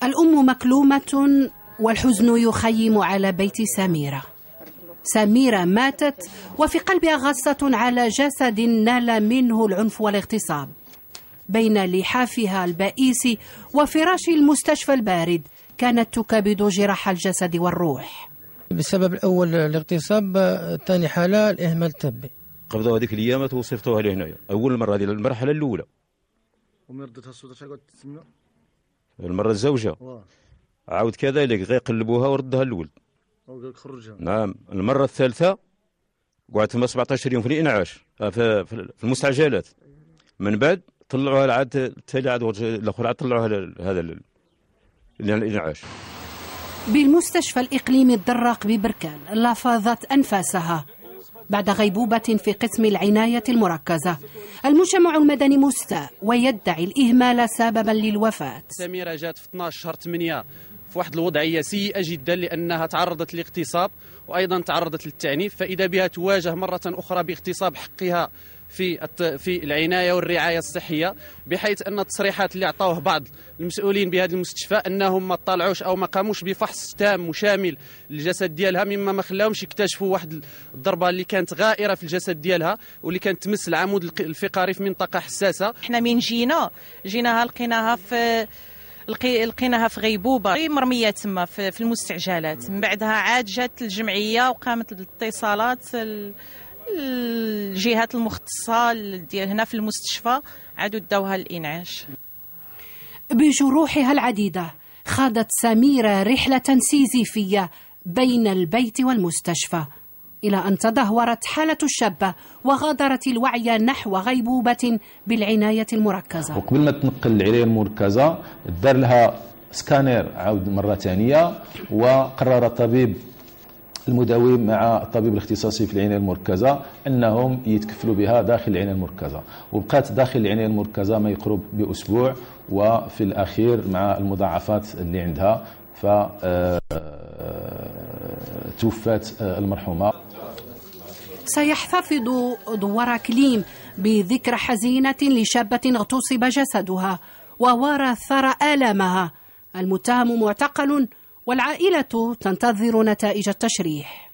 الأم مكلومة والحزن يخيم على بيت سميرة. سميرة ماتت وفي قلبها غصة على جسد نال منه العنف والاغتصاب. بين لحافها البائس وفراش المستشفى البارد كانت تكبد جراح الجسد والروح. بالسبب الأول الاغتصاب، ثاني حالة الإهمال الطبي. قبضوا هذيك الأيامات وصفتوها لهنايا أول مرة، هذه المرحلة الأولى. ومردتها الصوت اش قعدت تسمى؟ المرة الزوجة عاود كذلك غير قلبوها وردها الولد. خرجها. نعم. المرة الثالثة قعدت 17 يوم في الإنعاش في المستعجلات. من بعد طلعوها العاد التالي، عاد الأخرى عاد طلعوها هذا الإنعاش. بالمستشفى الإقليمي الدراق ببركان لفظت أنفاسها بعد غيبوبة في قسم العناية المركزة. المجتمع المدني مستاء ويدعي الإهمال سببا للوفاة. سميرة جات في 12 شهر 8 في واحد الوضعية سيئة جدا، لأنها تعرضت للاغتصاب وأيضا تعرضت للتعنيف، فإذا بها تواجه مرة أخرى باغتصاب حقها في العناية والرعاية الصحية، بحيث أن التصريحات اللي أعطوه بعض المسؤولين بهذا المستشفى أنهم ما طلعوش أو ما قاموش بفحص تام وشامل للجسد ديالها، مما ما خلاهمش يكتشفوا واحد الضربة اللي كانت غائرة في الجسد ديالها واللي كانت تمس العمود الفقري في منطقة حساسة. احنا من جيناها لقيناها في غيبوبه مرميه تما في المستعجلات. من بعدها عاد جات الجمعيه وقامت بالاتصالات الجهات المختصه ديال هنا في المستشفى، عادوا داوها الانعاش. بجروحها العديده خاضت سميرة رحله سيزيفيه بين البيت والمستشفى، إلى أن تدهورت حالة الشابة وغادرت الوعي نحو غيبوبة بالعناية المركزة. وقبل ما تنقل للعناية المركزة دار لها سكانير عاود مرة ثانية، وقرر الطبيب المداوم مع الطبيب الاختصاصي في العناية المركزة أنهم يتكفلوا بها داخل العناية المركزة، وبقات داخل العناية المركزة ما يقرب بأسبوع، وفي الأخير مع المضاعفات اللي عندها توفت المرحومة. سيحتفظ دوار كليم بذكرى حزينة لشابة اغتصب جسدها وورى ثرى آلامها. المتهم معتقل والعائلة تنتظر نتائج التشريح.